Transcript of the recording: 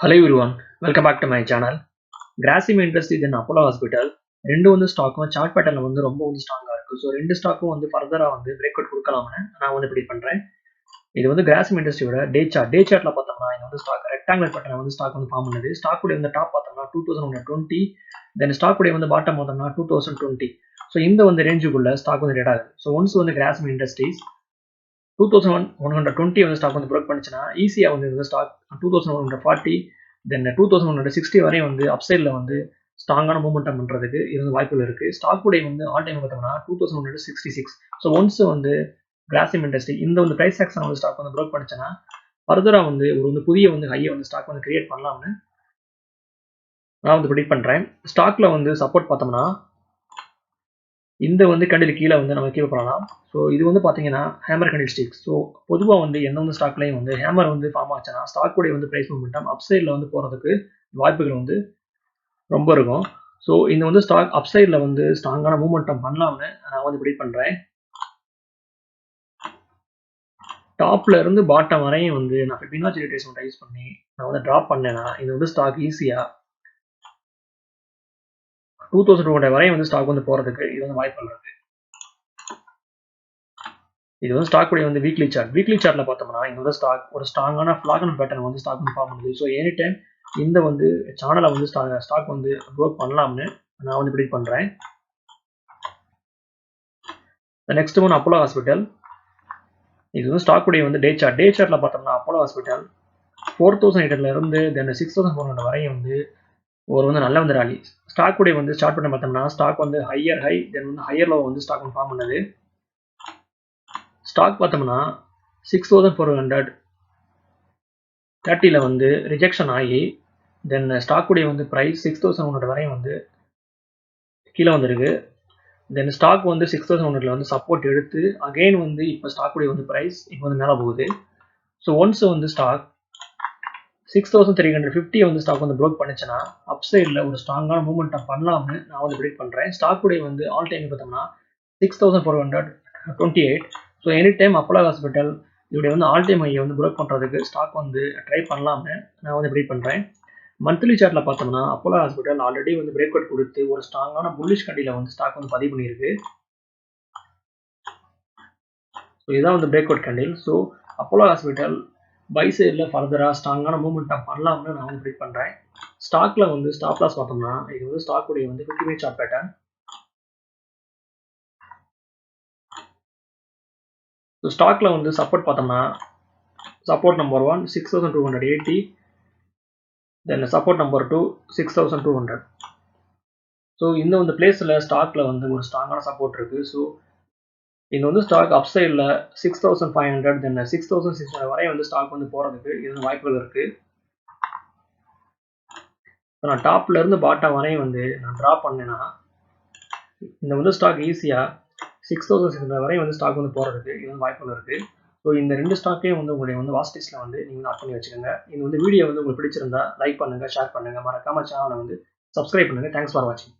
Hello everyone, welcome back to my channel. Grasim Industries and Apollo Hospital ரெண்டு வந்து ஸ்டாக்கும் chart பேட்டர்ல வந்து ரொம்ப வந்து ஸ்ட்ராங்கா இருக்கு. ஸோ ரெண்டு ஸ்டாக்கும் வந்து ஃபர்தரா வந்து பிரேக் அவுட் கொடுக்கலாம்னு நான் வந்து இப்படி பண்றேன். இது வந்து கிராசிம் இண்டஸ்ட்ரியோட டே சார்ட்ல பார்த்தோம்னா இந்த வந்து ஸ்டாக் ரெக்டாங்குலர் பேட்டர்ல வந்து ஸ்டாக் வந்து ஃபார்ம் பண்ணுது. ஸ்டாக் உடைய வந்து டாப் பார்த்தோம்னா 2020, தென் ஸ்டாக் உடைய வந்து பாட்டம் பார்த்தோம்னா 2020. ஸோ இந்த வந்து ரேஞ்சுக்குள்ள ஸ்டாக் வந்து ட்ரேட் ஆகுது. ஸோ ஒன்ஸ் வந்து கிராசிம் இண்டஸ்ட்ரீஸ் 2120 வந்து ஸ்டாக் வந்து பிரேக் பண்ணிச்சுன்னா ஈஸியாக வந்து இந்த ஸ்டாக் 2140 தென் 2160 வரையும் வந்து அப்சைடில் வந்து ஸ்ட்ராங்கான மூவ்மெண்டம் பண்ணுறதுக்கு இது வாய்ப்புகள் இருக்குது. ஸ்டாக் உடைய வந்து ஆல் டைம் பார்த்தோம்னா 2166. ஸோ ஒன்ஸ் வந்து கிராசிம் இண்டஸ்ட்ரி இந்த வந்து ப்ரைஸ் ஆக்ஷன் வந்து ஸ்டாக் வந்து பிரேக் பண்ணிச்சுன்னா ஃபர்தராக வந்து ஒரு வந்து புதிய வந்து ஹையை வந்து ஸ்டாக் வந்து கிரியேட் பண்ணலாம்னு நான் வந்து ப்ரெடிக்ட் பண்ணுறேன். ஸ்டாக்ல வந்து சப்போர்ட் பார்த்தோம்னா இந்த வந்து கண்டில் கீழே வந்து நம்ம கீழே பண்ணலாம். ஸோ இது வந்து பார்த்தீங்கன்னா ஹேமர் கண்டில் ஸ்டிக். ஸோ பொதுவாக வந்து எந்த வந்து ஸ்டாக்லையும் வந்து ஹேமர் வந்து ஃபார்ம் ஆச்சுன்னா ஸ்டாக்குடைய வந்து ப்ரைஸ் மூவ்மெண்டம் அப்சைடில் வந்து போகிறதுக்கு வாய்ப்புகள் வந்து ரொம்ப இருக்கும். ஸோ இந்த வந்து ஸ்டாக் அப்சைடில் வந்து ஸ்ட்ராங்கான மூவ்மெண்டம் பண்ணலாம்னு நான் வந்து ப்ரெடிக்ட் பண்ணுறேன். டாப்ல இருந்து பாட்டம் வரையும் வந்து நான் ஃபிபனாச்சி ரிட்ரேஸ்மெண்ட் யூஸ் பண்ணி நான் வந்து ட்ராப் பண்ணேன்னா இது வந்து ஸ்டாக் ஈஸியாக 2200 வரையும் வந்து ஸ்டாக் வந்து போகிறதுக்கு இது வந்து வாய்ப்பு இருக்கு. இது வந்து ஸ்டாக் உடைய வந்து வீக்லி சார்ட்ல பார்த்தோம்னா இந்த வந்து ஸ்டாக் ஒரு ஸ்ட்ராங்கான ஃபிளாகன் பேட்டர்ன் வந்து ஸ்டாக் வந்து ஃபார்ம் பண்ணுது. ஸோ எனி டைம் இந்த வந்து சேனலை வந்து ஸ்டாக் வந்து க்ரோத் பண்ணலாம்னு நான் வந்து ப்ரெடிக்ட் பண்றேன். Next one Apollo hospital. இது வந்து ஸ்டாக் உடைய வந்து டே சார்ட்ல பார்த்தோம்னா அப்போலோ ஹாஸ்பிட்டல் 4800 இருந்து தென் 6400 வரையும் வந்து ஒரு வந்து நல்ல வந்து ராலி. ஸ்டாக் உடைய வந்து ஸ்டார்ட் பண்ண பார்த்தோம்னா ஸ்டாக் வந்து ஹையர் ஹை தென் வந்து ஹையர் லோ வந்து ஸ்டாக் வந்து ஃபார்ம் பண்ணுது. ஸ்டாக் பார்த்தோம்னா 6430 வந்து ரிஜெக்ஷன் ஆகி தென் ஸ்டாக் உடைய வந்து ப்ரைஸ் 6100 வரையும் வந்து கீழே வந்திருக்கு. தென் ஸ்டாக் வந்து 6100 வந்து சப்போர்ட் எடுத்து அகைன் வந்து இப்போ ஸ்டாக் உடைய வந்து ப்ரைஸ் இப்போ வந்து மேலே போகுது. ஸோ ஒன்ஸ் வந்து ஸ்டாக் 6350 வந்து ஸ்டாக் வந்து ப்ரோக் பண்ணிச்சுன்னா அப்சைடில் ஒரு ஸ்ட்ராங்கான மூவ்மெண்ட்டை பண்ணலாம்னு நான் வந்து ப்ரெடிக்ட் பண்ணுறேன். ஸ்டாக் உடைய வந்து ஆல் டைம் பார்த்தோம்னா 6428. So any time Apollo hospital இதோடைய வந்து ஆல் டைம் ஹையை வந்து ப்ரோக் பண்ணுறதுக்கு ஸ்டாக் வந்து ட்ரை பண்ணலாம்னு நான் வந்து ப்ரெடிக்ட் பண்ணுறேன். மந்த்லி சார்ட்ல பார்த்தோம்னா அப்போலோ ஹாஸ்பிட்டல் ஆல்ரெடி வந்து பிரேக் அவுட் கொடுத்து ஒரு ஸ்ட்ராங்கான புல்லிஷ் கண்டில வந்து ஸ்டாக் வந்து பதிவு பண்ணியிருக்கு. ஸோ இதுதான் வந்து பிரேக் அவுட் கண்டில். ஸோ அப்போலோ ஹாஸ்பிட்டல் பை சைடில் ஃபர்தராக ஸ்ட்ராங்கான மூவ்மெண்ட்டாக பண்ணலாம்னு நான் வந்து ப்ரெடிக்ட் பண்ணுறேன். ஸ்டாக்ல வந்து ஸ்டாப் லாஸ் பார்த்தோம்னா இது வந்து ஸ்டாக் உடைய வந்து 50 மினிட் சார்ட் பேட்டர்ன். ஸோ ஸ்டாக்ல வந்து சப்போர்ட் பார்த்தோம்னா சப்போர்ட் நம்பர் 1 6280, தென் சப்போர்ட் நம்பர் 2 6200. ஸோ இந்த வந்து பிளேஸில் ஸ்டாக்ல வந்து ஒரு ஸ்ட்ராங்கான சப்போர்ட் இருக்கு. ஸோ இது வந்து ஸ்டாக் அப்சைடில் 6500 தென் 6600 வரை வந்து ஸ்டாக் வந்து போகிறதுக்கு இது வாய்ப்புகள் இருக்கு. நான் டாப்ல இருந்து பாட்டம் வரையும் வந்து நான் ட்ராப் பண்ணேன்னா இந்த வந்து ஸ்டாக் ஈஸியாக 6600 வரையும் வந்து ஸ்டாக் வந்து போகிறதுக்கு இது வந்து வாய்ப்புகள் இருக்கு. ஸோ இந்த ரெண்டு ஸ்டாக்கையும் வந்து உங்களுடைய வந்து வாட்ச் லிஸ்ட்டில் வந்து நீங்கள் வந்து ஆட் பண்ணி வச்சுக்கோங்க. இந்த வந்து வீடியோ வந்து உங்களுக்கு பிடிச்சிருந்தா லைக் பண்ணுங்க, ஷேர் பண்ணுங்க, மறக்காம சேனலை வந்து சப்ஸ்கிரைப் பண்ணுங்க. தேங்க்ஸ் ஃபார் வாட்சிங்.